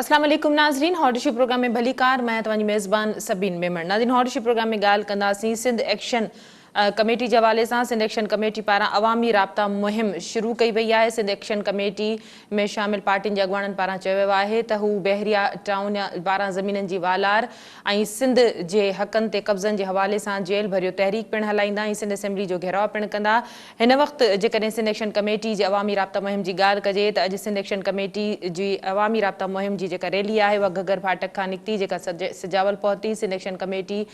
अस्सलाम वालेकुम नाज़रीन, हॉट प्रोग्राम में भली कार मैं तव्हांजी मेज़बान सबीन मेमण। नाज़रीन, हॉट प्रोग्राम में ॻाल्हि कंदासीं सिंध एक्शन कमेटी जे हवाले सां। सिंध एक्शन कमेटी पारां अवामी राब्ता मुहिम शुरू कई वई आहे। सिंध एक्शन कमेटी में शामिल पार्टियुनि जे अॻुवाणनि पारां चयो वियो आहे त हू बहरिया टाउन या 12 ज़मीननि जी वालार ऐं सिंध जे हक़नि ते कब्ज़नि जे हवाले सां जेल भरियो तहरीक पिणु हलाईंदा ऐं सिंध असेंबली जो घेराव पिणु कंदा। हिन वक़्तु जेकॾहिं सिंध एक्शन कमेटी जे अवामी राब्ता मुहिम जी ॻाल्हि कजे त अॼु सिंध एक्शन कमेटी जी अवामी राब्ता मुहिम जी जेका रैली आहे उहा घग्गर फाटक खां निकिती, जेका सिजावल पहुती। सिंध एक्शन कमेटी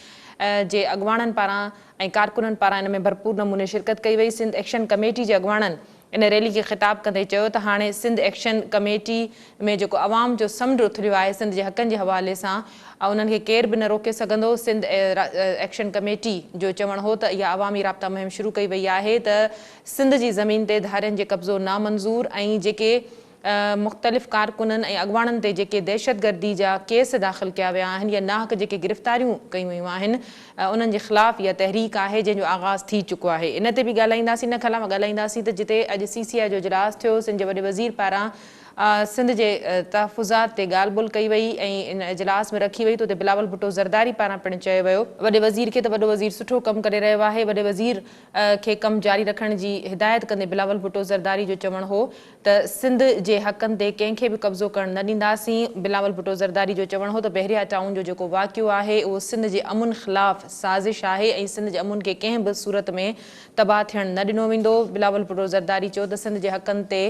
जे अॻुवाणनि पारां ऐं कारकुननि पारां इन में भरपूर नमूने शिरकत कई वई। सिंध एक्शन कमेटी जे अॻुवाणनि इन रैली खे ख़िताब कंदे चयो त हाणे सिंध एक्शन कमेटी में जेको अवाम जो समुंड उथरियो आहे सिंध जे हक़नि जे हवाले सां, उन्हनि खे केर बि न रोके सघंदो। सिंध एक्शन कमेटी जो चवणु हो त इहा अवामी राब्ता मुहिम शुरू कई वई आहे त सिंध जी ज़मीन ते धारियुनि जे कब्ज़ो नामंज़ूर ऐं जेके मुख़्तलिफ़ कारकुननि ऐं अॻुवाणनि ते जेके दहशतगर्दी जा केस दाख़िल कया विया आहिनि या नाहक जेके गिरफ़्तारियूं कयूं वयूं आहिनि, उन्हनि जे ख़िलाफ़ इहा तहरीक आहे जंहिंजो आगाज़ थी चुको आहे। इन ते बि ॻाल्हाईंदासीं। न खलाम ॻाल्हाईंदासीं त जिते अॼु CCI जो इजलास थियो, सिंध जे वॾे वज़ीर पारां सिंध जे तहफ़ुज़ात ते ॻाल्हि ॿोल कई वई ऐं इन इजलास में रखी वई त उते बिलावल भुट्टो ज़रदारी पारां पिणु चयो वियो वॾे वज़ीर खे त वॾो वज़ीर सुठो कमु करे रहियो आहे। वॾे वज़ीर खे कमु जारी रखण जी हिदायत कंदे बिलावल भुट्टो ज़रदारी जो चवणु हो त सिंध जे हक़नि ते कंहिंखे बि कब्ज़ो करणु न ॾींदासीं। बिलावल भुट्टो ज़रदारी जो चवणु हो त बहरिया टाउन जो जेको वाक़ियो आहे उहो सिंध जे अमुन ख़िलाफ़ साज़िश आहे ऐं सिंध जे अमुन खे कंहिं बि सूरत में तबाह थियणु न ॾिनो वेंदो। बिलावल भुट्टो ज़रदारी चयो त सिंध जे हक़नि ते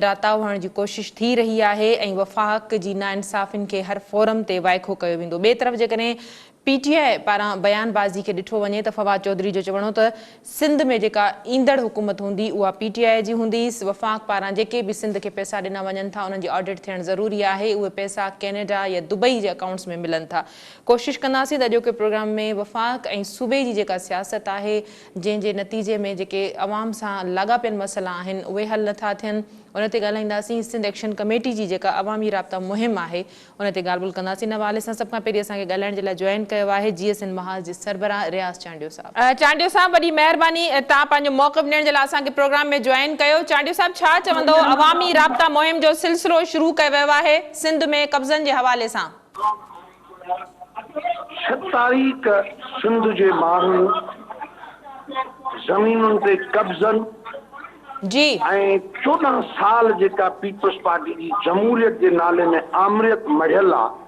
राताव हणण जी कोशिशि थी रही आहे ऐं वफ़ाक़ जी नाइंसाफ़ियुनि खे हर फोरम ते वाइखो कयो वेंदो। ॿिए तरफ़ जेकॾहिं PTI पारां बयानबाज़ी खे ॾिठो वञे त फवाद चौधरी जो चवणो त सिंध में जेका ईंदड़ हुकूमत हूंदी उहा PTI जी हूंदी। वफ़ाक़ पारां जेके बि सिंध खे पैसा ॾिना वञनि था उन्हनि जी ऑडिट थियणु ज़रूरी आहे। उहे पैसा कैनेडा या दुबई जे अकाउंट्स में मिलनि था। कोशिशि कंदासीं त अॼोके प्रोग्राम में वफ़ाक़ ऐं सूबे जी जेका सियासत आहे जंहिंजे नतीजे में जेके अवाम सां लाॻापियल मसइला आहिनि उहे हल नथा थियनि, उन ते ॻाल्हाईंदासीं। सिंध एक्शन कमेटी जी जेका अवामी राब्ता मुहिम आहे उन ते ॻाल्हि ॿोल कंदासीं। इन हवाले सां सभ खां पहिरीं असांखे ॻाल्हाइण जे लाइ जॉइन कयो आहे GSN महाज़ जे सरबराह रियाज़ चांडियो साहब। चांडियो साहब, वॾी महिरबानी, तव्हां पंहिंजो मौक़िफ़ ॾियण जे लाइ असांखे प्रोग्राम में जॉइन कयो। चांडियो साहब, छा चवंदो अवामी राब्ता मुहिम जो सिलसिलो शुरू कयो वियो आहे सिंध में कब्ज़नि जे हवाले सां? 6 तारीख़ सिंध जे माण्हू ज़मीनुनि ते कब्ज़नि जी ऐं 14 साल जेका पीपल्स पार्टी जी जमहूरियत जे नाले में आमरियत मढ़ियल आहे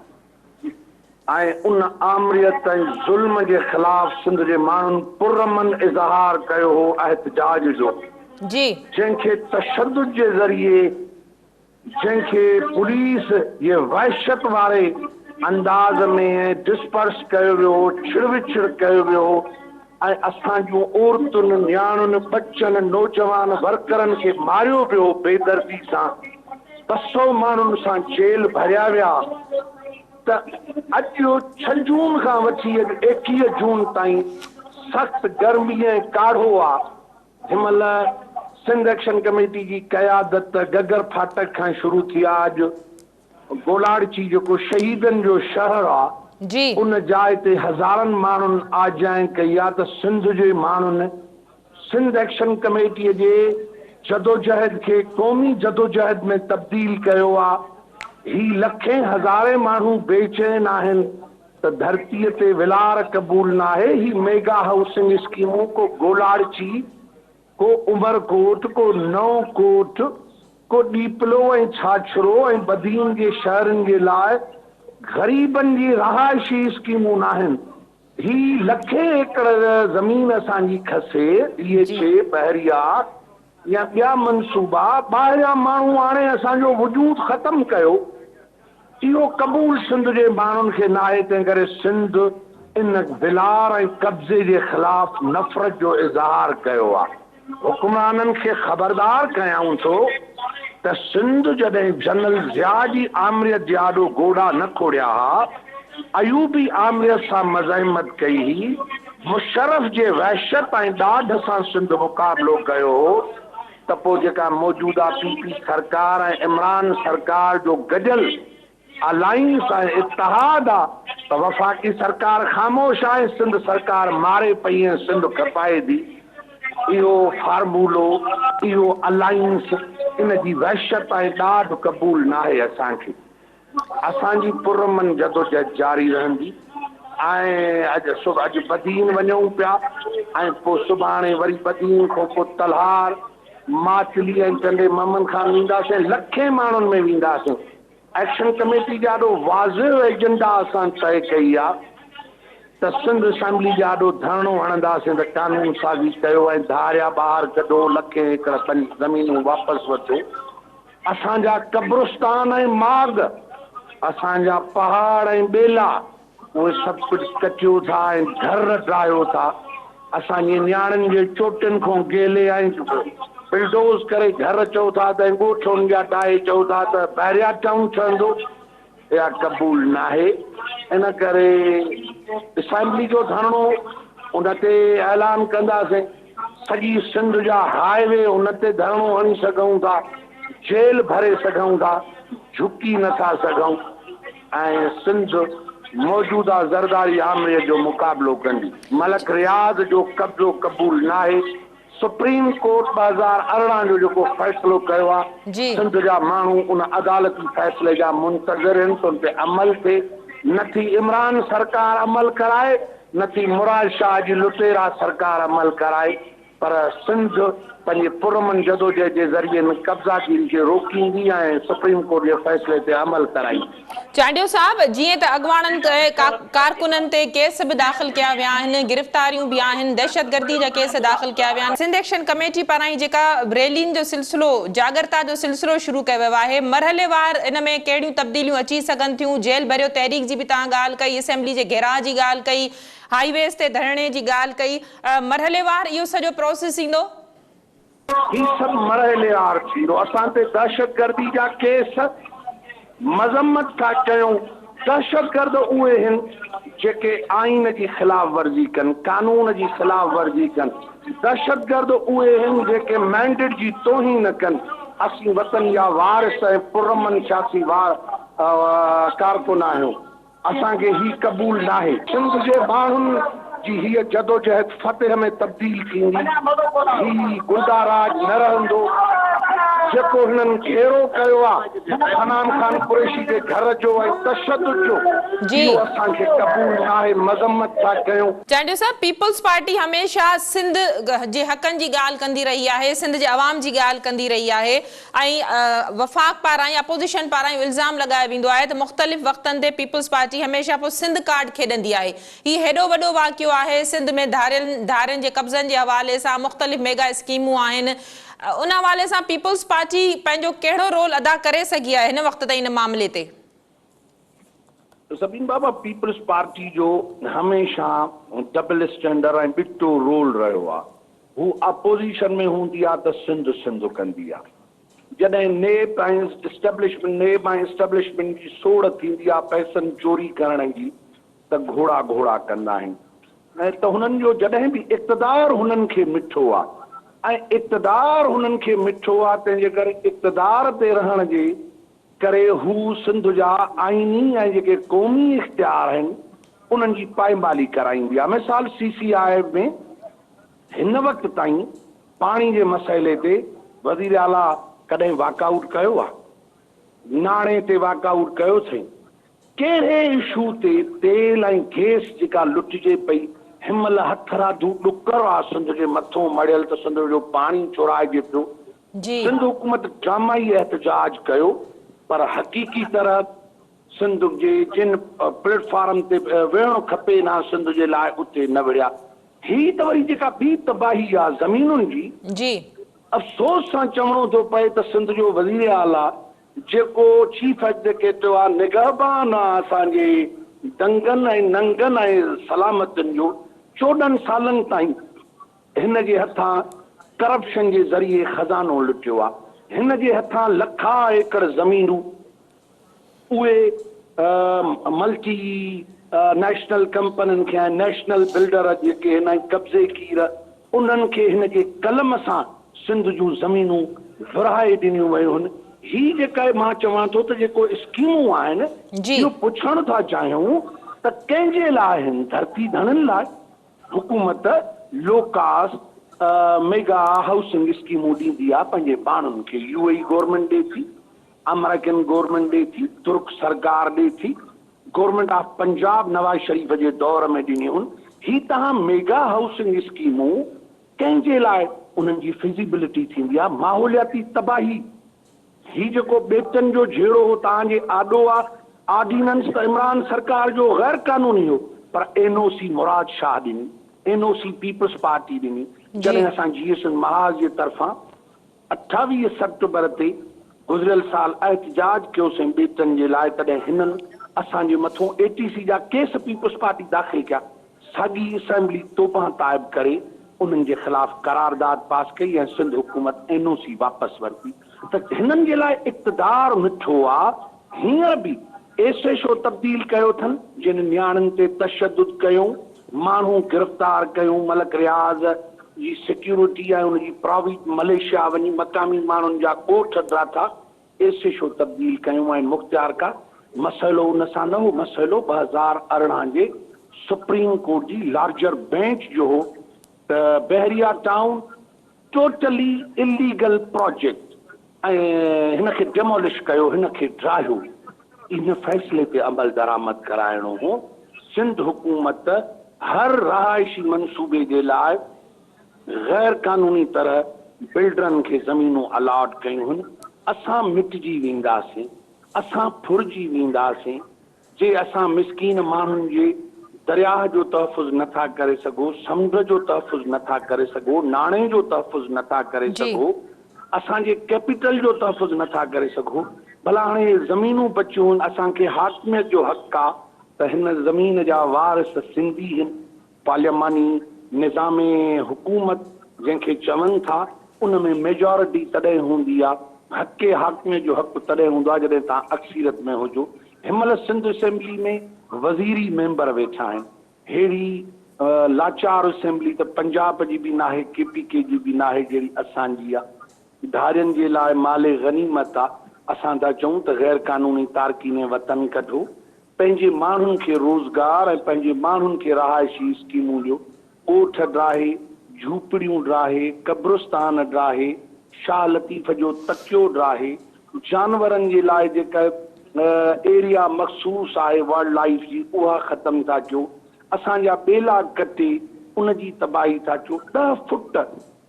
ऐं उन आमरियत ऐं ज़ुल्म जे ख़िलाफ़ सिंध जे माण्हुनि पुरअमन इज़हार कयो हो एहतजाज जो, जी जंहिंखे तशद्दुद जे ज़रिए, जंहिंखे पुलिस जे वहशत वारे अंदाज़ में डिस्पर्स कयो वियो, छिड़विछिड़ कयो वियो ऐं असांजूं औरतुनि, न्याणुनि, बच्चनि, नौजवान वर्करनि खे मारियो वियो बेदर्दी सां। 200 माण्हुनि सां जेल भरिया विया। त अॼु 6 जून खां वठी 21 जून ताईं सख़्त गर्मी ऐं काढ़ो आहे। हिनमहिल सिंध एक्शन कमेटी जी क़यादत घग्गर फाटक खां शुरू थी आहे। अॼु गोलाड़ची जेको शहीदनि जो शहर आहे जी उन जाइ ते हज़ारनि माण्हुनि आजाएं कई आहे त सिंध जे माण्हुनि सिंध एक्शन कमेटीअ जे जदोजहद खे क़ौमी जदोजहद में तब्दील कयो आहे। ही लखें हज़ारे माण्हू बेचैन आहिनि त धरतीअ ते विलार क़बूल न आहे। ही मेगा हाउसिंग स्कीमूं को गोलाड़ची, को उमरकोट, को नवकोट, को डीपलो ऐं छाछरो ऐं बदीन जे शहरनि जे लाइ ग़रीबनि जी रहाइशी स्कीमूं न आहिनि। ही लखे एकड़ ज़मीन असांजी खसे, DHA, बहरिया या ॿिया मनसूबा, ॿाहिरियां माण्हू हाणे असांजो वजूद ख़तमु कयो। इहो क़बूल सिंध जे माण्हुनि खे न आहे। तंहिं करे सिंध इन विलार ऐं कब्ज़े जे ख़िलाफ़ नफ़रत जो इज़हार कयो आहे। हुक्मराननि खे ख़बरदार कयाऊं थो त सिंध जॾहिं जनरल ज़िया जी आमरियत जे आॾो घोड़ा न खोड़िया हा, अयूबी आमरियत सां मज़ाहिमत कई हुई, मुशर्रफ जे वहशत ऐं ॾाढ सां सिंध मुक़ाबिलो कयो हो, त पोइ जेका मौजूदा PP सरकार ऐं इमरान सरकार जो गॾियल अलाइंस ऐं इत्तेहाद आहे त वफ़ाक़ी सरकार ख़ामोश आहे, सिंध सरकार मारे पई ऐं सिंध खपाए थी। इहो फार्मूलो, इहो अलाइंस, इन जी वहशत ऐं ॾाढ क़बूल न आहे असांखे। असांजी पुरमन जदोजहद जारी रहंदी ऐं अॼु बदीन वञूं पिया ऐं पोइ सुभाणे वरी बदीन खां पोइ तलहार माचली ऐं टंडे मोहम्मद खान वेंदासीं, लखे माण्हुनि में वेंदासीं। एक्शन कमेटी जा ॾाढो वाज़िह एजेंडा असां तय कई आहे त सिंध असेंबली जा ॾाढो धरणो हणंदासीं त कानून साज़ी कयो ऐं धारिया ॿाहिरि कढो, लखे एकड़ ज़मीनूं वापसि वठो। असांजा कब्रिस्तान ऐं माग, असांजा पहाड़ ऐं ॿेला, उहे सभु कुझु कटियो था ऐं घर ड्राहियो था। असांजे नियाणियुनि जे चोटियुनि खां गेले ऐं बिल्डोज़ करे घर चओ था त ॻोठुनि जा टाए चओ था त ॿाहिरियां टाउन ठहंदो, इहा क़बूल न आहे। इन करे असेंबली जो धरणो उन ते ऐलान कंदासीं। सॼी सिंध जा हाईवे उन ते धरणो हणी सघूं था, जेल भरे सघूं था, झुकी नथा सघूं ऐं सिंध मौजूदा ज़रदारी आमिरीअ जो मुक़ाबिलो कंदी। मलक रियाज़ जो कब्ज़ो क़बूल न आहे। सुप्रीम कोर्ट 2018 जो जेको फ़ैसिलो कयो आहे, सिंध जा माण्हू उन अदालती फ़ैसिले जा मुंतज़िर आहिनि त उन ते अमल थिए। न थी इमरान सरकार अमल कराए, न थी मुराद शाह जी लुटेरा सरकार अमल कराए, पर सिंध पंहिंजे पुरमन जदोजहद जे ज़रिए कब्ज़ागिरी खे रोकींदी ऐं सुप्रीम कोर्ट जे फ़ैसिले ते अमल कराईंदी। चांडियो साहब, जीअं त अॻवाननि कारकुननि ते केस बि दाख़िल कया विया आहिनि, गिरफ़्तारियूं बि आहिनि, दहशतगर्दी जा केस दाख़िल कया विया आहिनि। सिंध एक्शन कमेटी पारां जेका रैलियुनि जो सिलसिलो, जागरता जो सिलसिलो शुरू कयो वियो आहे, मरहलेवार इन में कहिड़ियूं तब्दीलियूं अची सघनि थियूं? जेल भरियो तहरीक जी बि तव्हां ॻाल्हि कई, असेंबली जे घेराव जी ॻाल्हि कई, हाईवेज़ ते धरणे जी ॻाल्हि कई, मरहलेवार इहो सॼो प्रोसेस ईंदो? ही सभु मरहलेवार थींदो। असां ते दहशतगर्दी जा केस मज़म्मत था कयूं। दहशतगर्द उहे आहिनि जेके आइन जी ख़िलाफ़ वर्ज़ी कनि, कानून जी ख़िलाफ़ वर्ज़ी कनि। दहशतगर्द उहे आहिनि जेके मैंडेट जी तौहीन कनि। असीं वतन जा वारिस ऐं पुरमन सियासी कारकुन आहियूं, असांखे ही क़बूल न आहे। सिंध जे माण्हुनि जी हीअ जदोजहद फतेह में तब्दील थींदी। ही गुंडाराज न रहंदो जेको हिननि घेरो कयो आहे हनान खान कुरैशी जे घर जो ऐं तशद्दुद जो, इहो असांखे क़बूल न आहे, मज़म्मत था कयूं। चांडियो साहब, पीपल्स पार्टी हमेशह सिंध जे हक़नि जी ॻाल्हि कंदी रही आहे, सिंध जे अवाम जी ॻाल्हि कंदी रही आहे ऐं वफ़ाक़ पारां या अपोज़िशन पारां इल्ज़ाम लॻायो वेंदो आहे त मुख़्तलिफ़ वक़्तनि ते पीपल्स पार्टी हमेशह पोइ सिंध कार्ड खेॾंदी आहे। हीउ हेॾो वॾो वाक़ियो आहे, सिंध में धारियुनि जे कब्ज़नि जे हवाले सां मुख़्तलिफ़ मेगा स्कीमूं आहिनि, उन हवाले सां पीपल्स पार्टी पंहिंजो कहिड़ो रोल अदा करे सघी आहे हिन वक़्त ताईं इन मामले ते? सभिनी बाबा, पीपल्स पार्टी जो हमेशह डबल स्टैंडर्ड ऐं ॾिठो रोल रहियो आहे। हू अपोज़िशन में हूंदी आहे त सिंध सिंध कंदी आहे। जॾहिं नेब ऐं एस्टेब्लिशमेंट जी सोड़ थींदी आहे पैसनि चोरी करण जी, त घोड़ा घोड़ा कंदा आहिनि। ऐं त हुननि जो जॾहिं बि इक़्तिदार हुननि खे मिठो आहे ऐं इक़्तिदार हुननि खे मिठो आहे, तंहिंजे करे इक़्तिदार ते रहण जे करे हू सिंध जा आइनी ऐं जेके क़ौमी इख्तियार आहिनि उन्हनि जी पाईमाली कराईंदी आहे। मिसाल CCI में हिन वक़्त ताईं पाणी जे मसइले ते वज़ीर आला कॾहिं वाकआउट कयो आहे? नाणे ते वाकआउट कयो अथई? कहिड़े इशू ते तेल ऐं गैस जेका लुटिजे पई, हिनमहिल हथरादू ॾुकर आहे सिंध जे मथां मड़ियल त सिंध जो पाणी चुराइजे पियो। सिंध हुकूमत ड्रामाई एहतजाज कयो, पर हक़ीक़ी तरह सिंध जे जिन प्लेटफॉर्म ते वेहणो खपे न सिंध जे लाइ उते न विढ़िया। ही त वरी जेका ॿी तबाही आहे ज़मीनुनि जी, अफ़सोस सां चवणो थो पए त सिंध जो वज़ीर आला जेको चीफ एग्जीक्यूटिव आहे, निगहबान आहे असांजे दंगनि ऐं नंगनि ऐं सलामतियुनि जो, 14 सालनि ताईं हिन जे हथां करप्शन जे ज़रिए खज़ानो लुटियो आहे। हिन जे हथां लखा एकड़ ज़मीनूं उहे मल्टी नेशनल कंपनियुनि खे ऐं नेशनल बिल्डर जेके हिन कब्ज़े कीर, उन्हनि खे हिन जे कलम सां सिंध जूं ज़मीनूं विरहाए ॾिनियूं वियूं आहिनि। ही जेका मां चवां थो त जेको स्कीमूं आहिनि, इहो पुछणु था चाहियूं त कंहिंजे लाइ आहिनि? धरती धणनि लाइ। हुकूमत लो कास्ट मेगा हाउसिंग स्कीमूं ॾींदी आहे पंहिंजे माण्हुनि खे, UAE गवर्नमेंट ॾिए थी। अमेरिकन गवर्नमेंट ॾे थी, तुर्क सरकार ॾे थी, गवर्नमेंट ऑफ पंजाब नवाज शरीफ़ जे दौर में ॾिनियूं। ही तव्हां मेगा हाउसिंग स्कीमूं कंहिंजे लाइ? उन्हनि जी फिज़िबिलिटी थींदी आहे माहौलियाती तबाही। ही जेको बेटनि जो झेड़ो हो तव्हांजे आॾो आहे, ऑर्डिनेंस त इमरान सरकार जो गैर कानूनी हो, पर एनओसी मुराद शाह ॾिनी, एनओसी पीपल्स पार्टी ॾिनी। जॾहिं असां GS महाराज जे तरफ़ां 28 सेप्टेम्बर ते गुज़िरियल साल एहतजाज कयोसीं बेटनि जे लाइ, तॾहिं हिननि असांजे मथां ATC जा केस पीपल्स पार्टी दाख़िल कया। साॻी असेंबली तोपां ताइब करे उन्हनि जे ख़िलाफ़ करारदाद पास कई ऐं सिंध हुकूमत NOC वापसि वरिती। त हिननि जे लाइ इक़्तिदार मिठो आहे। हींअर बि ऐसे शो तब्दील कयो अथनि जिन नियाणियुनि ते तशद्दुद कयूं, माण्हू गिरफ़्तार कयूं, मलक रियाज़ जी सिक्योरिटी ऐं उनजी प्राइवेट मलेशिया वञी मक़ामी माण्हुनि जा ॻोठ ड्राथा ऐसे शो तब्दील कयूं ऐं मुख़्तियार का मसइलो उन सां न हो। मसइलो 2018 जे सुप्रीम कोर्ट जी लार्जर बेंच जो हो त बहरिया टाउन टोटली इलीगल प्रोजेक्ट ऐं हिन खे डेमोलिश कयो, हिन खे ड्राहियो। इन फ़ैसिले ते अमल दरामद कराइणो हो। सिंध हुकूमत हर रहाइशी मंसूबे जे लाइ गैर कानूनी तरह बिल्डरनि खे ज़मीनूं अलॉट कयूं आहिनि। असां मिटिजी वेंदासीं, असां फुरिजी वेंदासीं जे असां मिसकीन माण्हुनि जे दरियाह जो तहफ़ुज़ नथा करे सघो, समुंड जो तहफ़ुज़ नथा करे सघो, नाणे जो तहफ़ुज़ नथा करे सघो, असांजे कैपिटल जो तहफ़ुज़ नथा करे सघो। भला हाणे ज़मीनूं बचियूं आहिनि, असांखे हाकिमियत जो हक़ आहे त हिन ज़मीन जा वारिस सिंधी आहिनि। पार्लियामानी निज़ाम हुकूमत जंहिंखे चवनि था उन में मेजॉरिटी तॾहिं हूंदी आहे, हक़ हाकिमियत जो हक़ तॾहिं हूंदो आहे जॾहिं तव्हां अक्सीरत में हुजो। हिनमहिल सिंध असेंबली में वज़ीरी मेंबर वेठा आहिनि। अहिड़ी लाचार असेंबली त पंजाब जी बि नाहे, KPK जी बि नाहे जहिड़ी असांजी आहे। धारियुनि जे लाइ माले गनीमत आहे। असां था चऊं त गैर कानूनी तारकीन वतन कढो, पंहिंजे माण्हुनि खे रोज़गार ऐं पंहिंजे माण्हुनि खे रहाइशी स्कीमूं ॾियो। ॻोठ ड्राहे, झूपड़ियूं ड्राहे, कब्रिस्तान ड्राहे, शाह लतीफ़ जो तकियो ड्राहे, जानवरनि जे लाइ जेका एरिया मखसूस आहे वाइल्ड लाइफ जी उहा ख़तम था कयो। असांजा ॿेला कटे उन जी तबाही था कयो। 10 फुट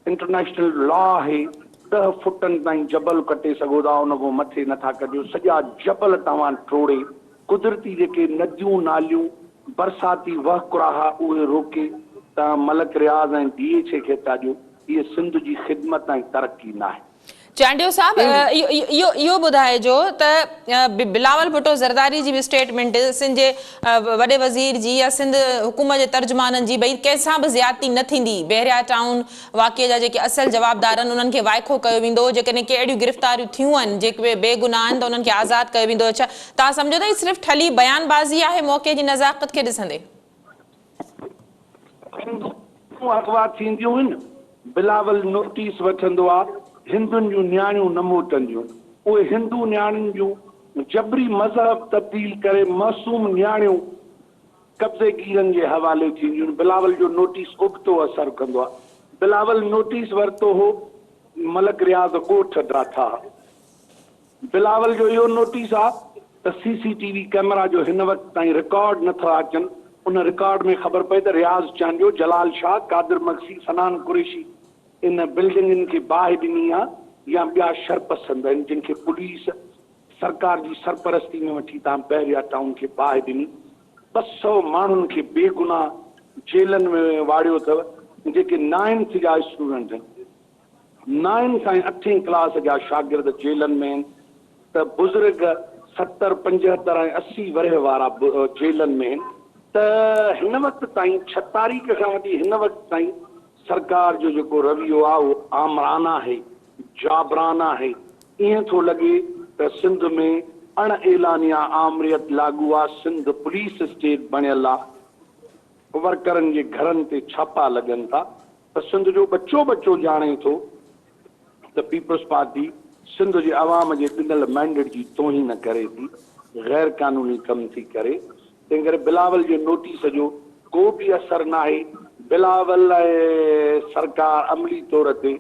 इंटरनेशनल लॉ आहे, 10 फुटनि ताईं जबल कटे सघो था, उनखां मथे नथा कटियो। सॼा जबल तव्हां टोड़े कुदरती जेके नदियूं नालियूं बरसाती वहकुराहा उहे रोके तव्हां मलक रियाज़ ऐं DHA खे था ॾियो। इहे सिंध जी ख़िदमत ऐं तरक़ी न आहे। चांडियो साहब, इहो ॿुधाइजो त बिलावल भुट्टो ज़रदारी जी बि स्टेटमेंट सिंध जे वॾे वज़ीर जी या सिंध हुकूमत जे तर्जुमाननि जी भई कंहिंसां बि ज़्यादती न थींदी, बहरिया टाउन वाक़िए जा जेके असल जवाबदार आहिनि उन्हनि खे वाइखो कयो वेंदो, जेकॾहिं के अहिड़ियूं गिरफ़्तारियूं थियूं आहिनि जेके बेगुनाह आहिनि त उन्हनि खे आज़ादु कयो वेंदो। अच्छा, तव्हां सम्झो था सिर्फ़ु ठली बयानबाज़ी आहे मौक़े जी नज़ाकत खे ॾिसंदे? अख़बार थींदियूं आहिनि, बिलावल नोटिस वठंदो आहे, हिंदुनि जूं नियाणियूं न मोटंदियूं, उहे हिंदू नियाणियुनि जूं जबरी मज़हब तब्दील करे मासूम नियाणियूं कब्ज़ेगीरनि जे हवाले थींदियूं। बिलावल जो नोटिस उबतो असरु कंदो आहे। बिलावल नोटिस वरितो हो मलक रियाज़ ॻोठ ड्राथा। बिलावल जो इहो नोटिस आहे त CCTV कैमरा जो हिन वक़्त ताईं रिकॉर्ड नथा अचनि। उन रिकॉर्ड में ख़बर पए त रियाज़ चांडियो, जलाल शाह, कादिर मक्सी, सनान कुरैशी इन बिल्डिंगनि खे बाहि ॾिनी आहे या ॿिया शरपसंद आहिनि जिन खे पुलिस सरकार जी सरपरस्ती में वठी तव्हां बहरिया टाउन खे बाहि ॾिनी। 200 माण्हुनि खे बेगुनाह जेलनि में वाड़ियो अथव जेके 9th जा स्टूडेंट आहिनि। 9 ऐं 8वीं क्लास जा शागिर्द जेलनि में आहिनि त बुज़ुर्ग 70, 75 ऐं 80 वरह वारा जेलनि में आहिनि। त हिन वक़्त ताईं 6 तारीख़ खां वठी हिन वक़्त ताईं सरकार जो जेको रवैयो आहे उहो आमराना आहे, जाबराना आहे। ईअं थो लॻे त सिंध में अण एलानिया आमरियत लागू आहे। सिंध पुलिस स्टेट बणियल आहे। वर्करनि जे घरनि ते छापा लॻनि था त सिंध जो बच्चो ॼाणे थो त पीपल्स पार्टी सिंध जे अवाम जे ॾिनल मैंडेट जी तोहीन करे थी, गैर कानूनी कम थी करे। तंहिं करे बिलावल जे नोटिस जो को बि असरु न आहे। बिलावल सरकार अमली तौर ते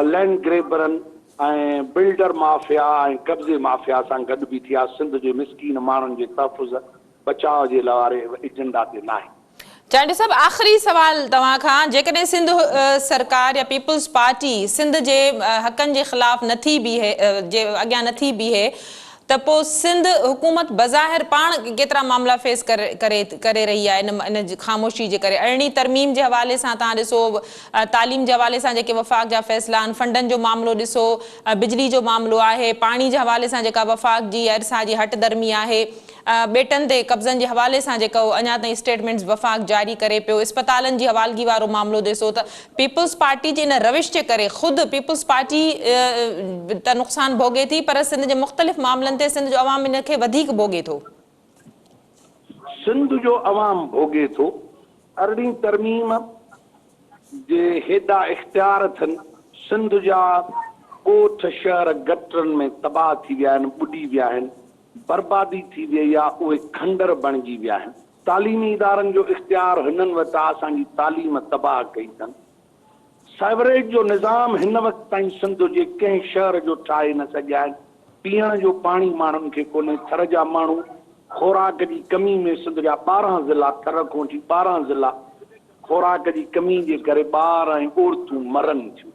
लैंड ग्रेबरनि ऐं बिल्डर माफ़िया ऐं कब्ज़े माफ़िया सां गॾु बि थिया। सिंध जे मिसकीन माण्हुनि जे तहफ़ुज़ बचाव जे वारे एजेंडा ते नाहे। चांडी साहब, आख़िरी सवाल तव्हां खां, जेकॾहिं सिंध सरकार या पीपल्स पार्टी सिंध जे हक़नि जे ख़िलाफ़ नथी बीहे, जे अॻियां नथी बीहे, त पोइ सिंध हुकूमत बज़ाहिर पाण केतिरा मामला फेस करे रही आहे इन ख़ामोशी जे करे? अरिड़हीं तरमीम जे हवाले सां तव्हां ॾिसो, तालीम जे हवाले सां जेके वफ़ाक़ जा फ़ैसिला आहिनि, फंडनि जो मामिलो ॾिसो, बिजली जो मामिलो आहे, पाणी जे हवाले सां जेका वफ़ाक़ जी अरसा जी हट दरमी आहे, बेटनि ते कब्ज़नि जे हवाले सां जेको अञा ताईं स्टेटमेंट्स वफ़ाक़ जारी करे पियो, इस्पतालनि जी हवालगी वारो मामिलो ॾिसो, त पीपल्स पार्टी जे इन रविश जे करे ख़ुदि पीपल्स पार्टी त नुक़सान भोगे थी, पर सिंध जे मुख़्तलिफ़ मामलनि ते सिंध जो अवाम इन खे वधीक भोगे थो। सिंध जो अवाम भोगे थो। अरिड़हीं तरमीम जे हेॾा इख़्तियार अथनि, सिंध जा ॻोठ शहर गटरनि में तबाह थी विया आहिनि, ॿुॾी विया आहिनि, बर्बादी थी वई आहे, उहे खंडर बणिजी विया आहिनि। तालीमी इदारनि जो इख़्तियार हिननि वटि आहे, असांजी तालीम तबाह कई अथनि। साइवरेज जो निज़ाम हिन वक़्तु ताईं सिंध जे कंहिं शहर जो ठाहे न सघिया आहिनि। पीअण जो पाणी माण्हुनि खे कोन्हे। थर जा माण्हू खुराक जी कमी में, सिंध जा 12 ज़िला, थर खां वठी 12 ज़िला खुराक जी कमी जे करे ॿार ऐं औरतूं मरनि थियूं।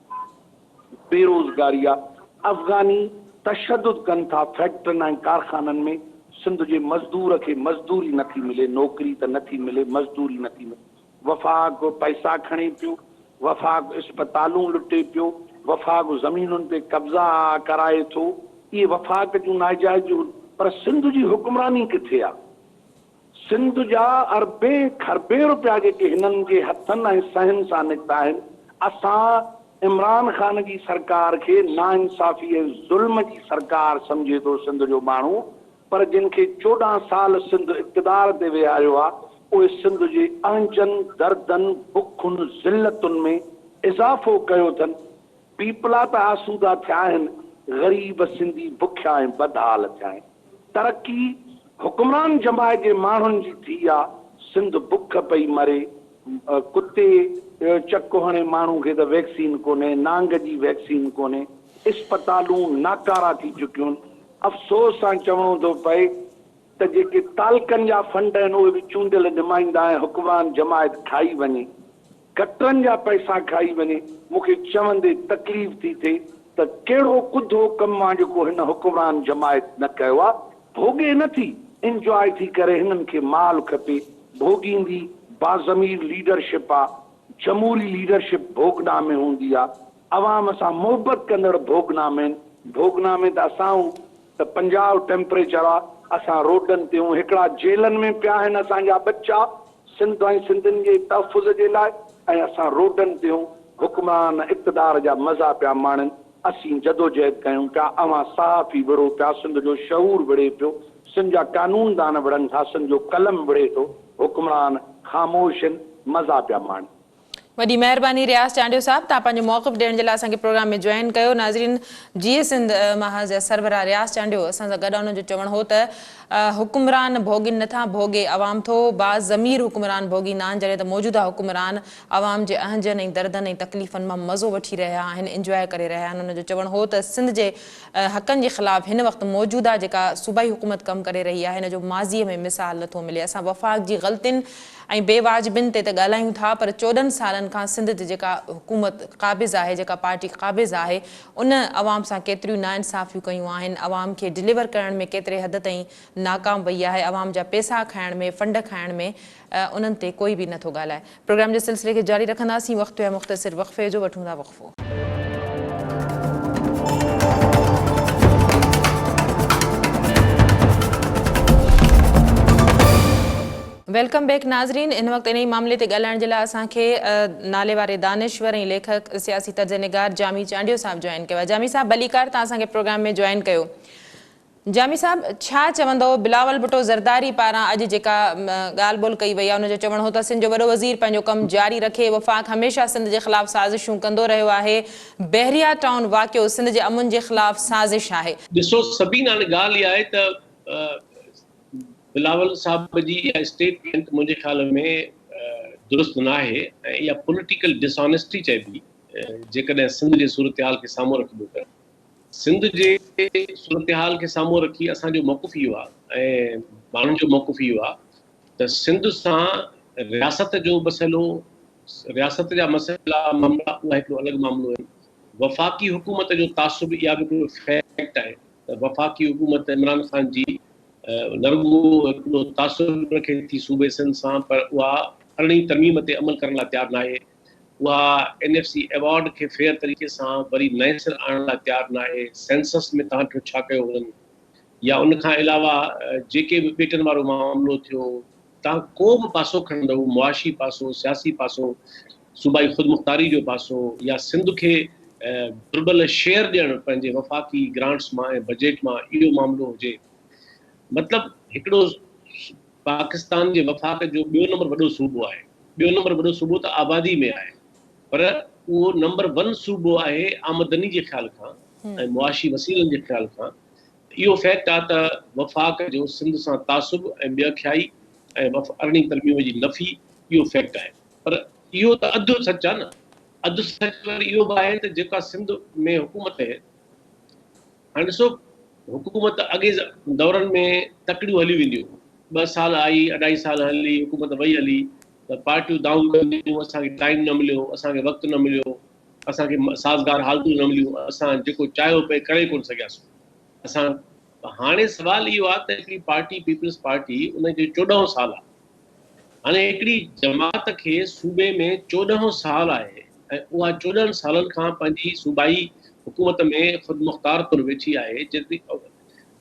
बेरोज़गारी आहे। अफ़गानी तशद्दुद कनि था फैक्ट्रियुनि ऐं कारखाननि में। सिंध जे मज़दूर खे मज़दूरी नथी मिले, नौकिरी त नथी मिले, मज़दूरी नथी मिले। वफ़ाक़ पैसा खणे पियो, वफ़ाक़ इस्पतालूं लुटे पियो, वफ़ाक़ ज़मीनुनि ते कब्ज़ा कराए थो। इहे वफ़ाक़ जूं नाइजाइज़ूं, पर सिंध जी हुक्मरानी किथे आहे? सिंध जा अरबे खरबे रुपया जेके हिननि जे हथनि ऐं सहनि सां निकिता आहिनि। असां इमरान ख़ान जी सरकार खे नाइंसाफ़ी ऐं ज़ुल्म जी सरकार सम्झे थो सिंध जो माण्हू, पर जिन खे 14 साल सिंध इक़्तिदार ते वेहारियो आहे, उहे सिंध जे अंजनि, दर्दनि, बुखुनि, ज़िल्लतुनि में इज़ाफ़ो कयो अथनि। पीपला त आसूदा थिया आहिनि, ग़रीब सिंधी बुखिया ऐं बदहाल थिया आहिनि। तरक़ी हुक्मरान जमायत जे माण्हुनि जी थी आहे। सिंध बुख पई मरे, कुते चको हणे माण्हू खे त वैक्सीन कोन्हे, नांग जी वैक्सीन कोन्हे, इस्पतालूं नाकारा थी चुकियूं आहिनि। अफ़सोस सां चवणो थो पए त जेके तालकनि जा फंड आहिनि, उहे बि चूंडियल नुमाइंदा ऐं हुक्मरान जमायत खाई वञे, गटरनि जा पैसा खाई वञे। मूंखे चवंदे तकलीफ़ थी थिए त कहिड़ो कुधो कमु आहे जेको हिन हुक्मरान जमायत न कयो आहे। भोगे नथी, इंजॉय थी करे हिननि खे माल खपे। भोगींदी बाज़मीर लीडरशिप आहे, जमहूरी लीडरशिप भोगना में हूंदी आहे। अवाम सां मोहबत कंदड़ भोगना में। भोगना में त असां त 50 टेम्परेचर आहे, असां रोडनि ते हूं, हिकिड़ा जेलनि में पिया आहिनि असांजा बच्चा सिंध ऐं सिंधियुनि जे तहफ़ुज़ जे लाइ, ऐं असां रोडनि ते हूं, हुक्मरान इक़्तिदार जा मज़ा पिया माणनि। असीं जदोजहद कयूं पिया, अवां साफ़ ई विढ़ो पिया, सिंध जो शऊर विढ़े पियो, सिंध जा कानूनदान विढ़नि था, सिंध जो कलम विढ़े थो। हुक्मरान ख़ामोश आहिनि, मज़ा पिया माणनि। वॾी महिरबानी रियाज़ चांडियो साहब, तव्हां पंहिंजो मौक़िफ़ ॾियण जे लाइ असांखे प्रोग्राम में जॉइन कयो। नाज़रीन, जीए सिंध महाज़ जा सरबराह रियाज़ चांडियो असां सां गॾु, उन्हनि जो चवणु हो त हुक्मरान भोगिन नथा, भोगे अवाम थो। बाज़मीर हुक्मरान भोगींदा आहिनि, जॾहिं त मौजूदा हुक्मरान अवाम जे अहंजनि ऐं दर्दनि ऐं तकलीफ़ुनि मां मज़ो वठी रहिया आहिनि, इंजॉय करे रहिया आहिनि। उन्हनि जो चवणु हो त सिंध जे हक़नि जे ख़िलाफ़ हिन वक़्तु मौजूदा जेका सूबाई हुकूमत कमु करे रही आहे, हिन जो माज़ीअ में मिसाल नथो मिले। असां वफ़ाक़ जी ग़लतियुनि ऐं बेवाजिबिन ते त ॻाल्हायूं था, पर 14 सालनि खां सिंध जी जेका हुकूमत क़ाबिज़ आहे, जेका पार्टी क़ाबिज़ आहे, उन अवाम सां केतिरियूं नाइंसाफ़ियूं कयूं आहिनि, अवाम खे डिलीवर करण में केतिरे हद ताईं नाकाम वई आहे, अवाम जा पैसा खाइण में, फंड खाइण में, उन्हनि ते कोई बि नथो ॻाल्हाए। प्रोग्राम जे सिलसिले खे जारी रखंदासीं। वक़्तु आहे मुख़्तसिर वक़फ़े जो, वठूं था वक़फ़ो। वेलकम बैक नाज़रीन। इन वक़्तु इन ई मामले ते ॻाल्हाइण जे लाइ असांखे नाले वारे दानिश्वर ऐं लेखक सियासी तर्जनिगार जामी चांडियो साहब जॉइन कयो आहे। जामी साहब, भलीकार तव्हां असांखे प्रोग्राम में जॉइन कयो। जामी साहब, छा चवंदो बिलावल भुट्टो ज़रदारी पारां अॼु जेका ॻाल्हि ॿोल कई वई आहे, उनजो चवणु हो त सिंध जो वॾो वज़ीर पंहिंजो कमु जारी रखे, वफ़ाक़ हमेशह सिंध जे ख़िलाफ़ साज़िशूं कंदो रहियो आहे, बहरिया टाउन वाक़ियो सिंध जे अमुन जे ख़िलाफ़ साज़िश आहे। ॾिसो, सभिनि हाणे ॻाल्हि इहा आहे त बिलावल साहब जी इहा स्टेटमेंट मुंहिंजे ख़्याल में दुरुस्त न आहे ऐं इहा पॉलिटिकल डिसऑनेस्टी चइबी, जेकॾहिं सिंध जे सूरत हाल खे साम्हूं रखिबो त। सिंध जे सूरत हाल खे साम्हूं रखी असांजो मौक़िफ़ इहो आहे ऐं माण्हुनि जो मौक़िफ़ इहो आहे त सिंध सां रियासत जो मसइलो, रियासत जा मसइला मामला उहा हिकिड़ो अलॻि मामिलो आहे। वफ़ाक़ी हुकूमत जो तासुब इहा बि हिकिड़ो फैक्ट आहे त वफ़ाक़ी हुकूमत इमरान ख़ान जी न रुॻो हिकिड़ो तासुब रखे थी सूबे सिंध सां, पर उहा अरिड़हीं तरमीम ते अमल करण लाइ तयारु न आहे। उहा NFC अवॉर्ड खे फेयर तरीक़े सां वरी नए सिर आणण लाइ तयारु न आहे। सेंसस में तव्हां छा कयो हुननि, या उन खां अलावा जेके बि ॿेटनि वारो मामिलो थियो, तव्हां को बि पासो खणंदव, मुआशी पासो, सियासी पासो, सूबाई ख़ुदमुख़्तारी जो पासो, या सिंध खे दुर्बल शेयर ॾियणु पंहिंजे वफ़ाक़ी ग्रांट्स मां ऐं बजट मां, इहो मामिलो हुजे, मतिलबु हिकिड़ो पाकिस्तान जे वफ़ाक़ जो ॿियो नंबर वॾो सूबो आहे। ॿियो नंबर वॾो सूबो त आबादी में आहे, पर उहो नंबर 1 सूबो आहे आमदनी जे ख़्याल खां ऐं मुआशी वसीलनि जे ख़्याल खां। इहो फैक्ट आहे त वफ़ाक़ जो सिंध सां तासुब ऐं ॿियखियाई ऐं अरिड़हीं तरमीम जी नफ़ी, इहो फैक्ट आहे। पर इहो त अधु सच आहे न। अधु सच वरी इहो बि आहे त जेका सिंध में हुकूमत आहे, हाणे ॾिसो, हुकूमत अॻे दौरनि में तकड़ियूं हली वेंदियूं, 2 साल आई, 2.5 साल हली, हुकूमत वई हली, त पार्टियूं दाऊं कंदियूं, असांखे टाइम न मिलियो, असांखे वक़्तु न मिलियो, असांखे साज़गार हालतूं न मिलियूं, असां जेको चाहियो पिए करे कोन सघियासीं असां। हाणे सुवाल इहो आहे त हिकिड़ी पार्टी, पीपल्स पार्टी, उनखे 14 साल आहे। हाणे हिकिड़ी जमात खे सूबे में 14 साल आहे ऐं उहा 14 सालनि खां पंहिंजी सूबाई हुकूमत में ख़ुदमुख़्तार तुर वेठी आहे।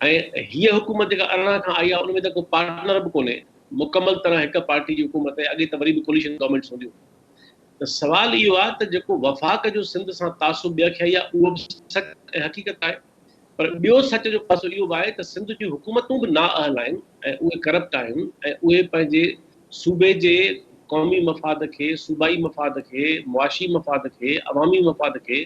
ऐं हीअ हुकूमत जेका 18 खां आई आहे, उन में त को पार्टनर बि कोन्हे, मुकमल तरह हिकु पार्टी जी हुकूमत आहे। अॻे त वरी बि कोलिशन गवर्नमेंट्स हूंदियूं। त सुवाल इहो आहे त जेको वफ़ाक़ जो सिंध सां तासुब ॿियखियाई आहे, उहो बि सच ऐं हक़ीक़त आहे। पर ॿियो सच जो पासो इहो बि आहे त सिंध जूं हुकूमतूं बि नाअहल आहिनि ऐं उहे करप्ट आहिनि ऐं उहे पंहिंजे सूबे जे क़ौमी मफ़ाद खे, सूबाई मफ़ाद खे, मुआशी मफ़ाद खे, अवामी मफ़ाद खे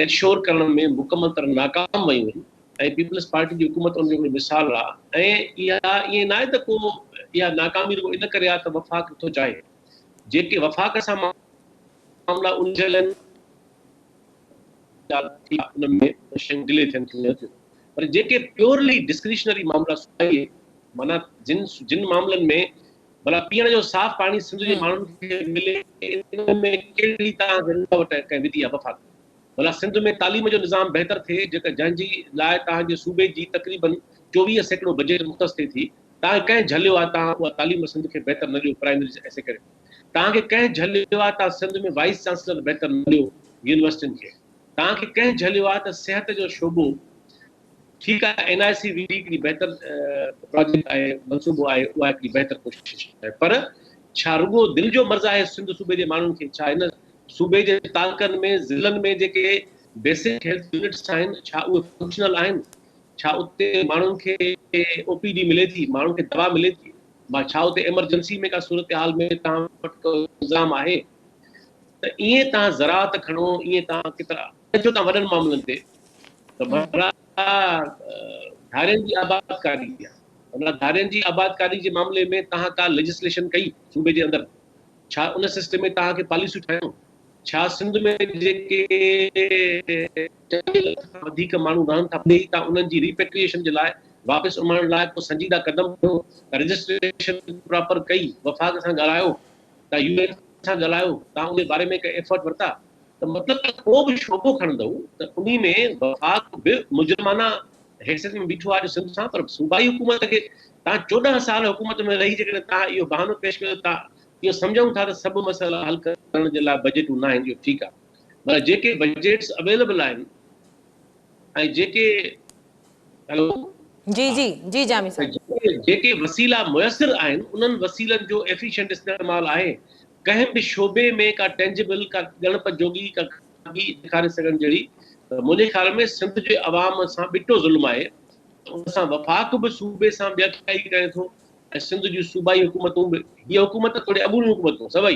एंश्योर करण में मुकमल तरह नाकाम वयूं आहिनि। ऐं पीपल्स पार्टी जी हुकूमत उन जो हिकिड़ो मिसाल आहे। ऐं इहा ईअं न आहे त को इहा नाकामी रुॻो इन करे आहे त वफ़ाक़ थो चाहे। जेके वफ़ाक़ सां मामला उलझियल आहिनि, उनमें शयूं डिले थियनि थियूं, पर जेके प्योरली डिस्क्रिशनरी मामला सूबाई, माना जिन मामलनि में भला पीअण जो साफ़ पाणी सिंध जे माण्हुनि खे मिले, इन में कहिड़ी तव्हां रुकावट कंहिं विधी आहे वफ़ाक़। भला सिंध में तालीम जो निज़ाम बहितर थिए, जेका जंहिंजी लाइ तव्हांजे सूबे जी तक़रीबन 24% बजट मुख़्तस थिए थी, तव्हां कंहिं झलियो आहे तव्हां उहा तालीम सिंध खे बहितर न ॾियो, प्राइमरी ऐसे करे तव्हांखे कंहिं झलियो आहे तव्हां सिंध में वाइस चांसलर बहितर न ॾियो यूनिवर्सिटियुनि खे, तव्हांखे कंहिं झलियो आहे त सिहत जो शोबो, ठीकु आहे, NIC हिकिड़ी बहितर प्रोजेक्ट आहे, मनसूबो आहे, उहा हिकिड़ी बहितर कोशिशि आहे। पर छा रुॻो दिलि जो मर्ज़ु आहे सिंध सूबे जे माण्हुनि खे? छा हिन सूबे जे तालुकनि में, ज़िलनि में जेके बेसिक हेल्थ यूनिट्स आहिनि, छा उहे फंक्शनल आहिनि? छा उते माण्हुनि खे OPD मिले थी, माण्हुनि खे दवा मिले थी? छा उते एमरजेंसी में का सूरत हाल में तव्हां वटि इंतज़ाम आहे? त ईअं तव्हां ज़राअत खणो, ईअं तव्हां केतिरा अचो तव्हां वॾनि मामलनि ते, त भला धारियुनि जी आबादकारी आहे, भला धारियुनि जी आबादकारी जे मामले में तव्हां का लेजिस्लेशन कई सूबे जे अंदरि? छा उन सिस्टम में तव्हांखे पॉलिसियूं ठाहियूं? छा सिंध में जेके वधीक माण्हू रहनि था, तव्हां उन्हनि जी रिपेट्रिएशन जे लाइ, वापसि उमण लाइ को संजीदा क़दम खयो? रजिस्ट्रेशन प्रॉपर कई? वफ़ाक़ सां ॻाल्हायो? तव्हां UN सां ॻाल्हायो? तव्हां उन बारे में कंहिं एफर्ट वरिता? त मतिलबु को बि शोबो खणंदव त उन में वफ़ाक़ बि मुजरमाना हैसियत में बीठो आहे सिंध सां। पर सूबाई हुकूमत खे तव्हां 14 साल हुकूमत में रही, जेकॾहिं तव्हां इहो बहानो पेश कयो था, इहो सम्झूं था त सभु मसइला हल करण जे लाइ बजटूं न आहिनि, इहो ठीकु आहे। पर जेके बजट्स अवेलेबल आहिनि ऐं जेके जी जी जी जामी साहब, जेके वसीला मुयसर आहिनि, उन्हनि वसीलनि जो एफिशिएंट इस्तेमालु आहे। कंहिं बि शोबे में का टेंजिबल, का ॻणप जोगी, का ॾेखारे सघनि जहिड़ी, मुंहिंजे ख़्याल में सिंध जे अवाम सां ॿिटो ज़ुल्म आहे। उन सां वफ़ाक़ बि सूबे सां ॿियखियाई करे थो ऐं सिंध जूं सूबाई हुकूमतूं बि, हीअ हुकूमत थोरी अॻूणी हुकूमतूं सभई,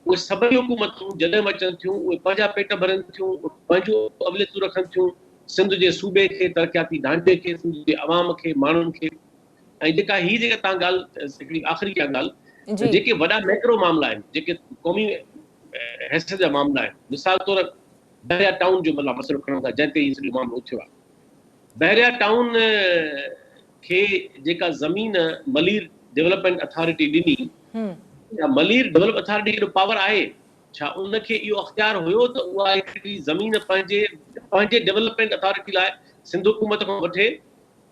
उहे सभई हुकूमतूं जॾहिं बि अचनि थियूं, उहे पंहिंजा पेट भरनि थियूं, पंहिंजो अवलियतूं रखनि थियूं, सिंध जे सूबे खे, तरक़ियाती ढांचे खे, सिंध जे अवाम खे, माण्हुनि खे। ऐं जेका तव्हां ॻाल्हि हिकिड़ी आख़िरी का ॻाल्हि, जेके वॾा मैक्रो मामला आहिनि, जेके क़ौमी हैसियत जा मामला आहिनि, मिसाल तौरु बहरिया टाउन जो मतिलबु मसइलो खणूं था जंहिं ते इहो सॼो मामिलो उथियो आहे। बहरिया टाउन खे जेका ज़मीन मलीर डेवलपमेंट अथॉरिटी ॾिनी, या मलीर डेवलप अथॉरिटी जो पावर आहे छा उनखे इहो अख़्तियार हुयो त उहा हिकिड़ी ज़मीन पंहिंजे डेवलपमेंट अथॉरिटी लाइ सिंध हुकूमत खां वठे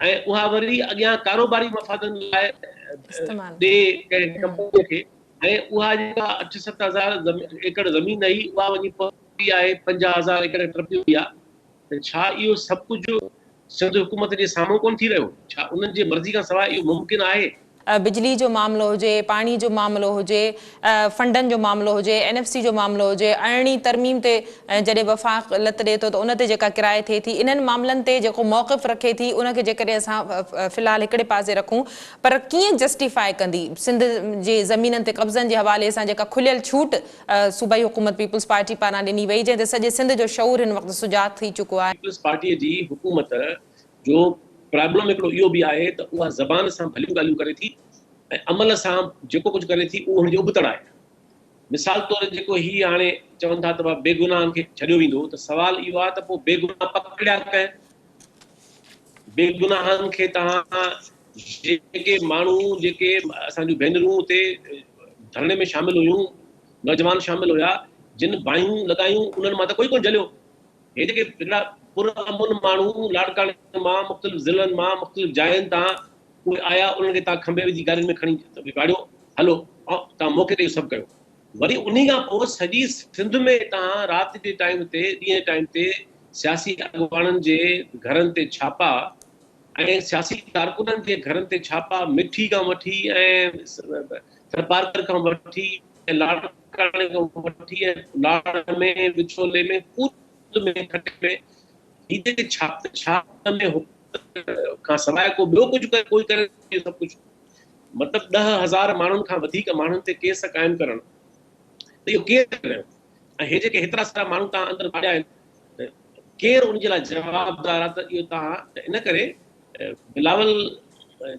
ऐं उहा वरी अॻियां कारोबारी मफ़ादनि लाइ ॾे कंहिं कंपनीअ खे, ऐं उहा जेका 8-7 हज़ार एकड़ ज़मीन हुई उहा वञी पहुती आहे 50,000 एकड़ टपिजी वई आहे। त छा इहो सभु कुझु सिंध हुकूमत जे साम्हूं कोन थी रहियो? छा उन्हनि जी मर्ज़ी खां सवाइ इहो मुमकिन आहे? बिजली जो मामलो हुजे, पाणी जो मामलो हुजे, फंडनि जो मामलो हुजे, NFC जो मामलो हुजे, अरिड़हीं तरमीम ते जॾहिं वफ़ाक़ लत ॾिए थो त उन ते जेका किराए थिए थी, इन्हनि मामलनि ते जेको मौक़िफ़ रखे थी उनखे जेकॾहिं असां फ़िलहालु हिकिड़े पासे रखूं, पर कीअं जस्टिफाई कंदी सिंध जे ज़मीननि ते कब्ज़नि जे हवाले सां जेका खुलियल छूट सूबाई हुकूमत पीपल्स पार्टी पारां ॾिनी वई, जंहिं ते सॼे सिंध जो शऊर हिन वक़्तु सुजाॻ थी चुको आहे? पीपल्स पार्टीअ जी हुकूमत जो प्रॉब्लम हिकिड़ो इहो बि आहे त उहा ज़बान सां भलियूं ॻाल्हियूं करे थी ऐं अमल सां जेको कुझु करे थी उहो हुनजो उबतड़ आहे। मिसाल तौरु जेको हीउ हाणे चवनि था त बेगुनाहनि खे छॾियो वेंदो, त सवाल इहो आहे त पोइ बेगुनाह पकड़िया कंहिं? बेगुनाहनि खे तव्हां जेके माण्हू जेके असांजूं भेनरूं उते धरणे में शामिल हुयूं, नौजवान शामिल हुया, जिन बाहियूं लॻायूं उन्हनि मां त कोई कोन जलियो। हे जेके पुरअमन माण्हू लाड़काणे मां मुख़्तलिफ़ ज़िलनि मां मुख़्तलिफ़ जायुनि तां उहे आया, उन्हनि खे तव्हां खंबे विझी गाॾियुनि में खणी वाड़ियो, हलो ऐं तव्हां मौक़े ते इहो सभु कयो। वरी उन खां पोइ सॼी सिंध में तव्हां राति जे टाइम ते ॾींहं टाइम ते सियासी अॻुवाणनि जे घरनि ते छापा ऐं सियासी कारकुननि जे घरनि ते छापा, मिठी खां वठी ऐं सरपारकर खां वठी ऐं लाड़काणे खां वठी ऐं लाड़ में विछोले में में खटे में हीअ छाप में खां सवाइ को ॿियो कुझु करे कोई करे सभु कुझु मतिलबु 10,000 माण्हुनि खां वधीक माण्हुनि ते केस क़ाइमु करणु, त इहो केरु कयो? ऐं हे जेके हेतिरा सारा माण्हू तव्हां अंदरि मारिया आहिनि, केरु उनजे लाइ जवाबदार आहे? त इहो तव्हां इन करे बिलावल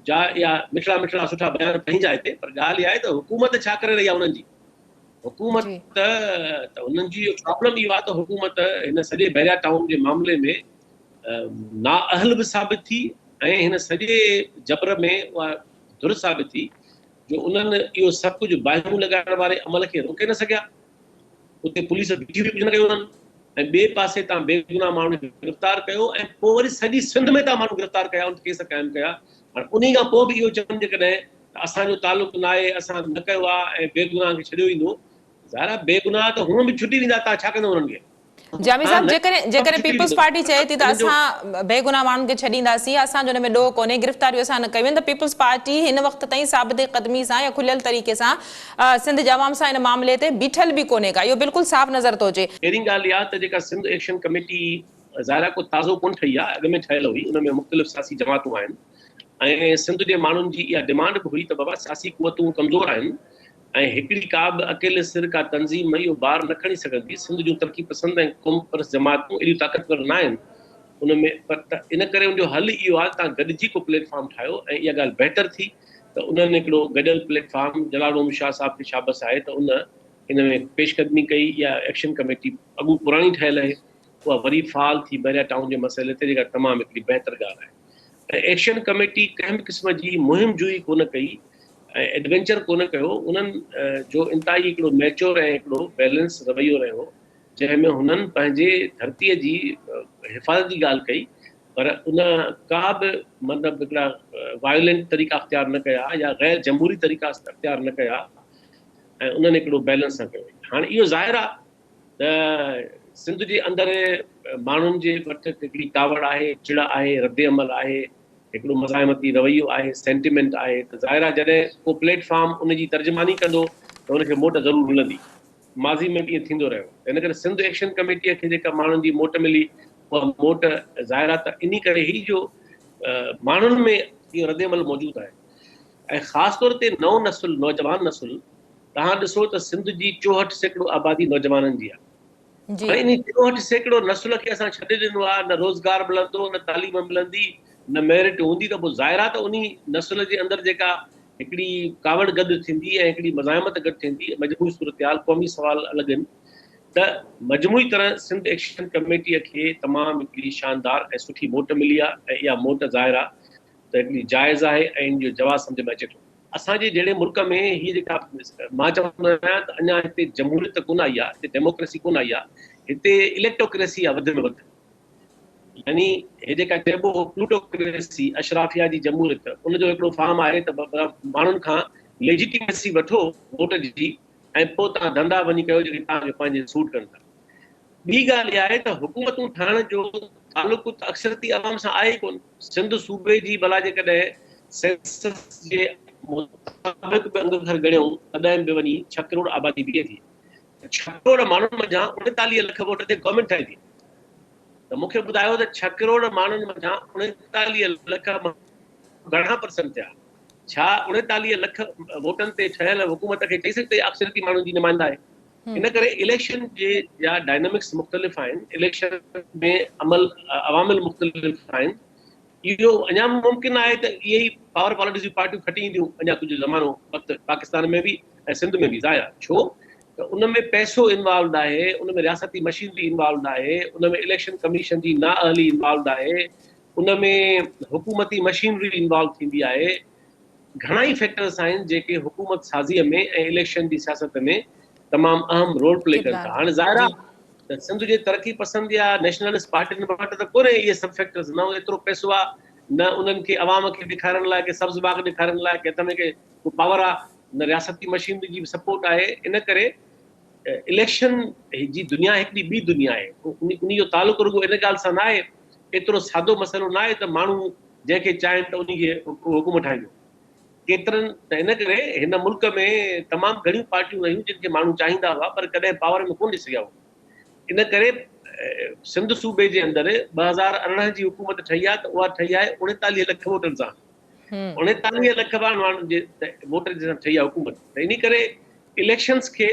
जा या मिठड़ा सुठा बयान पंहिंजा हिते, पर ॻाल्हि इहा आहे त हुकूमत छा करे रही आहे उन्हनि जी? हुकूमत त उन्हनि जी प्रॉब्लम इहो आहे त हुकूमत हिन सॼे बहरिया टाउन जे मामले में नाअहल बि साबित थी ऐं हिन सॼे जबर में उहा दुर साबित थी जो उन्हनि इहो सभु कुझु बाहियूं लॻाइण वारे अमल खे रोके न सघिया। उते पुलिस बीठी बि कुझु न कयो उन्हनि, ऐं ॿिए पासे तव्हां बेगुनाह माण्हू खे गिरफ़्तार कयो ऐं पोइ वरी सॼी सिंध में तव्हां माण्हू गिरफ़्तार कया, उन केस क़ाइमु कया। हाणे उन खां पोइ बि इहो चवनि जेकॾहिं असांजो तालुक़ु न आहे, असां न कयो आहे ऐं बेगुनाह खे छॾियो वेंदो, ज़ाहिर बेगुनाह त हुन बि छुटी वेंदा, तव्हां छा कंदो उन्हनि खे? जामी साहब, जेकॾहिं पीपल्स पार्टी चए थी त असां बेगुनाह माण्हुनि खे छॾींदासीं, असांजो हुन में ॾोह कोन्हे, गिरफ़्तारियूं असां न कयूं आहिनि, त पीपल्स पार्टी हिन वक़्त ताईं साबित क़दमी सां या खुलियल तरीक़े सां सिंध जे अवाम सां हिन मामले ते बीठल बि कोन्हे का, इहो बिल्कुलु साफ़ नज़र थो अचे। पहिरीं ॻाल्हि इहा त जेका सिंध एक्शन कमेटी ज़ाहिर को ताज़ो कोन ठही आहे, अॻु में ठहियल हुई, उन में मुख़्तलिफ़ सियासी जमातूं आहिनि ऐं सिंध जे माण्हुनि जी इहा डिमांड बि हुई त बाबा सियासी क़ुवतूं कमज़ोर आहिनि ऐं हिकिड़ी का बि अकेले सिर का तंज़ीम इहो बार न खणी सघंदी। सिंध जूं तरक़ी पसंदि ऐं क़ौम परस्त जमातूं एॾियूं ताक़तवर न आहिनि उन में, पर त इन करे उनजो हल इहो आहे तव्हां गॾिजी को प्लेटफॉर्म ठाहियो ऐं इहा ॻाल्हि बहितर थी त उन्हनि हिकिड़ो गॾियल प्लेटफॉर्म जलाल शाह साहब खे शाबस आहे त उन इन में पेशकदमी कई। या एक्शन कमेटी अॻू पुराणी ठहियल आहे, उहा वरी फ़ाल थी बहरिया टाउन जे मसइले ते, जेका तमामु हिकिड़ी बहितर ॻाल्हि आहे। ऐं एक्शन कमेटी कंहिं बि क़िस्म जी मुहिम जुई कोन कई ऐं एडवेंचर कोन कयो, उन्हनि जो इंतिहाई हिकिड़ो मैच्योर ऐं हिकिड़ो बैलेंस रवैयो रहियो जंहिंमें हुननि पंहिंजे धरतीअ जी हिफ़ाज़त जी ॻाल्हि कई, पर उन का बि मतिलबु हिकिड़ा वायलेंट तरीक़ा अख़्तियार न कया या गैर जमहूरी तरीक़ा अख़्तियार न कया ऐं उन्हनि हिकिड़ो बैलेंस सां कयो। हाणे इहो ज़ाहिर आहे त सिंध जे अंदरि माण्हुनि जे वटि हिकिड़ी कावड़ आहे, चिड़ आहे, रद्द अमल आहे, हिकिड़ो मज़ाहिमती रवैयो आहे, सेंटिमेंट आहे, त ज़ाहिर आहे जॾहिं को प्लेटफॉर्म उनजी तर्जुमानी कंदो त उनखे मोट ज़रूरु मिलंदी। माज़ी में बि ईअं थींदो रहियो। इन करे सिंध एक्शन कमेटीअ खे जेका माण्हुनि जी मोट मिली, उहा मोट ज़ाहिर आहे त इन करे ई जो माण्हुनि में इहो रद्द अमल मौजूदु आहे ऐं ख़ासि तौर ते नओं नसुल, नौजवान नसुल, तव्हां ॾिसो त सिंध जी 64% आबादी नौजवाननि जी आहे। हाणे इन 64% नसुल खे असां छॾे ॾिनो आहे, न रोज़गार मिलंदो, न तालीम मिलंदी, न मेरिट हूंदी, त पोइ ज़ाहिर आहे त उन नसुल जे अंदरि जेका हिकिड़ी कावड़ गॾु थींदी ऐं हिकिड़ी मज़ाहिमत गॾु थींदी, मजबूरी सूरत हाल, क़ौमी सवाल अलॻि आहिनि। त मजमूई तरह सिंध एक्शन कमेटीअ खे तमामु हिकिड़ी शानदार ऐं सुठी मोट मिली आहे ऐं इहा मोट ज़ाहिर आहे त हिकिड़ी जाइज़ आहे ऐं इन जो जवाबु सम्झ में अचे थो। असांजे जहिड़े मुल्क में हीअ जेका मां चवंदो आहियां त अञा हिते जमहूरियत कोन आई आहे, हिते डेमोक्रेसी कोन आई आहे, हिते इलेक्टोक्रेसी आहे वधि में वधि। यानी हे जेका चइबो प्लूटोक्रेसी अशराफिया जी जमहूरियत, उनजो हिकिड़ो फार्म आहे त माण्हुनि खां लेजिटिमेसी वठो वोट जी ऐं पोइ तव्हां धंधा वञी कयो जेके तव्हांखे पंहिंजे सूट कनि था। ॿी ॻाल्हि इहा आहे त हुकूमतूं ठाहिण जो तालुक़ु त अक्सरती आवाम सां आहे ई कोन। सिंध सूबे जी भला जेकॾहिं सेंसस जे मुताबिक़ बि अंग घर गणियूं तॾहिं बि वञी 6 करोड़ आबादी बीहे थी। 6 करोड़ माण्हुनि मंझां 39 लख वोट ते गवर्नमेंट ठाहे थी। त मूंखे ॿुधायो त 6 करोड़ माण्हुनि मंझां 39 लख घणा परसेंट थिया? छा 39 लख वोटनि ते ठहियल हुकूमत खे चई सघिजे अक्सरती माण्हुनि जी नुमाइंदा आहे? इन करे इलेक्शन जे जा डायनामिक्स मुख़्तलिफ़ आहिनि, इलेक्शन में अवामिल मुख़्तलिफ़ आहिनि। इहो अञा मुमकिन आहे त इहे ई पावर पॉलिटिक्स जी पार्टियूं खटी ईंदियूं अञा कुझु ज़मानो वक़्तु पाकिस्तान में बि ऐं सिंध में बि ज़ाहिर। छो त उन में पैसो इन्वॉल्वड आहे, उन में रियासती मशीनरी इन्वॉल्वड आहे, उन में इलेक्शन कमीशन जी नाअहली इन्वॉल्वड आहे, उन में हुकूमती मशीनरी इन्वॉल्व थींदी आहे। घणा ई फैक्टर्स आहिनि जेके हुकूमत साज़ीअ में ऐं इलेक्शन जी सियासत में तमामु अहम रोल प्ले कनि था। हाणे ज़ाहिर आहे त सिंध जे तरक़ी पसंद या नेशनलिस्ट पार्टियुनि वटि त कोन्हे इहे सभु फैक्टर्स, न एतिरो पैसो आहे, न उन्हनि खे अवाम खे ॾेखारण लाइ के सब्ज़ बाग ॾेखारण लाइ के हथ में के पावर आहे, न रियासती मशीनरी जी बि सपोर्ट आहे। इन करे इलेक्शन जी दुनिया हिकिड़ी ॿी दुनिया आहे। उन जो तालुक़ु रुॻो इन ॻाल्हि सां न आहे, एतिरो सादो मसइलो न आहे त माण्हू जंहिंखे चाहिनि त उनखे हुकूमत ठाहींदो। केतिरनि त इन करे हिन मुल्क में तमामु घणियूं पार्टियूं रहियूं जिन खे माण्हू चाहींदा हुआ पर कॾहिं पावर में कोन ॾिसी सघिया हुआ। इन करे सिंध सूबे जे अंदरि 2018 जी हुकूमत ठही आहे त उहा ठही आहे 39 लख वोटनि सां। 39 लख माण्हुनि जे वोट सां ठही आहे हुकूमत। त इन करे इलेक्शन्स खे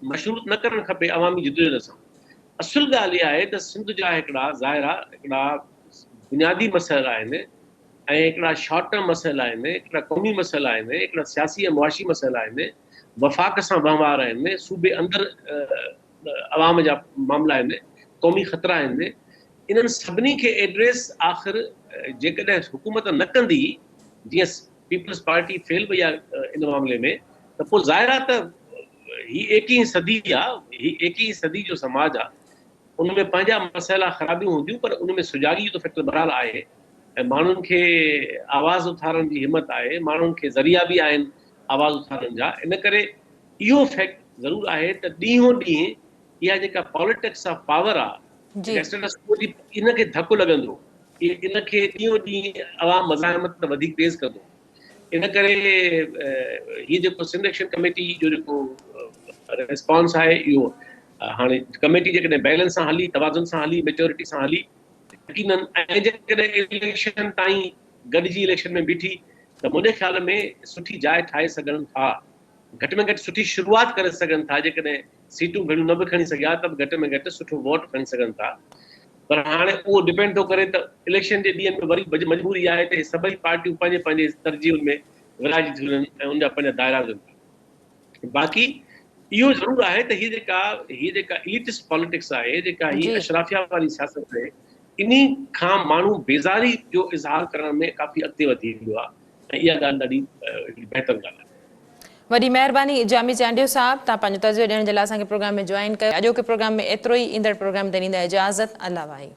मशरूत न करणु खपे अवामी जिदोजहद सां। असुल ॻाल्हि इहा आहे त सिंध जा हिकिड़ा ज़ाहिर आहे हिकिड़ा बुनियादी मसइला आहिनि ऐं हिकिड़ा शॉर्ट टर्म मसइला आहिनि, हिकिड़ा क़ौमी मसइला आहिनि, हिकिड़ा सियासी ऐं मुआशी मसइला आहिनि, वफ़ाक़ सां वहिंवार आहिनि, सूबे अंदरि अवाम जा मामला आहिनि, क़ौमी ख़तरा आहिनि। इन्हनि सभिनी खे एड्रेस आख़िर जेकॾहिं हुकूमत न कंदी, जीअं पीपल्स पार्टी फेल वई आहे इन मामले में, त पोइ ज़ाहिर आहे त हीअ 21वीं सदी आहे, हीअ 21वीं सदी जो समाज आहे। उन में पंहिंजा मसइला ख़राबियूं हूंदियूं पर उन में सुजागी जो फैक्टर बहरहाल आहे ऐं माण्हुनि खे आवाज़ उथारण जी हिमत आहे, माण्हुनि खे ज़रिया बि आहिनि आवाज़ उथारण जा। इन करे इहो फैक्ट ज़रूरु आहे त ॾींहों ॾींहुं इहा जेका पॉलिटिक्स ऑफ पावर आहे इनखे धकु लॻंदो, इनखे ॾींहों ॾींहुं अवाम मज़ाहिमत वधीक तेज़ कंदो। इन करे हीअ जेको सिंध एक्शन कमेटी जो जेको रिस्पॉन्स आहे इहो हाणे कमेटी जेकॾहिं बैलेंस सां हली, तवाज़ुन सां हली, मेच्योरिटी सां हली, यकीनन ऐं जेकॾहिं इलेक्शन ताईं गॾिजी इलेक्शन में बीठी त मुंहिंजे ख़्याल में सुठी जाइ ठाहे सघनि था, घटि में घटि सुठी शुरूआति करे सघनि था। जेकॾहिं सीटूं घणियूं न बि खणी सघिया त घटि में घटि सुठो वोट खणी सघनि था। पर हाणे उहो डिपेंड थो करे त इलेक्शन जे ॾींहंनि में वरी मजबूरी आहे त सभई पार्टियूं पंहिंजे पंहिंजे तरजीहुनि में विराइजी थियूं वञनि ऐं उनजा पंहिंजा दायरा हुजनि। बाक़ी इहो ज़रूरु आहे त हीअ जेका इलिटिस्ट पॉलिटिक्स आहे, जेका हीअ अशराफिया वारी सियासत आहे, इन्ही खां माण्हू बेज़ारी जो इज़हार करण में काफ़ी अॻिते वधी वियो आहे ऐं इहा ॻाल्हि ॾाढी बहितर ॻाल्हि आहे। वॾी महिरबानी जामी चांडियो साहब, तव्हां पंहिंजो तजुर्बो ॾियण जे लाइ असांखे प्रोग्राम में जॉइन कयो। अॼोके प्रोग्राम में एतिरो ई, ईंदड़ प्रोग्राम ते ॾींदा इजाज़त। अल्लाह वाहे।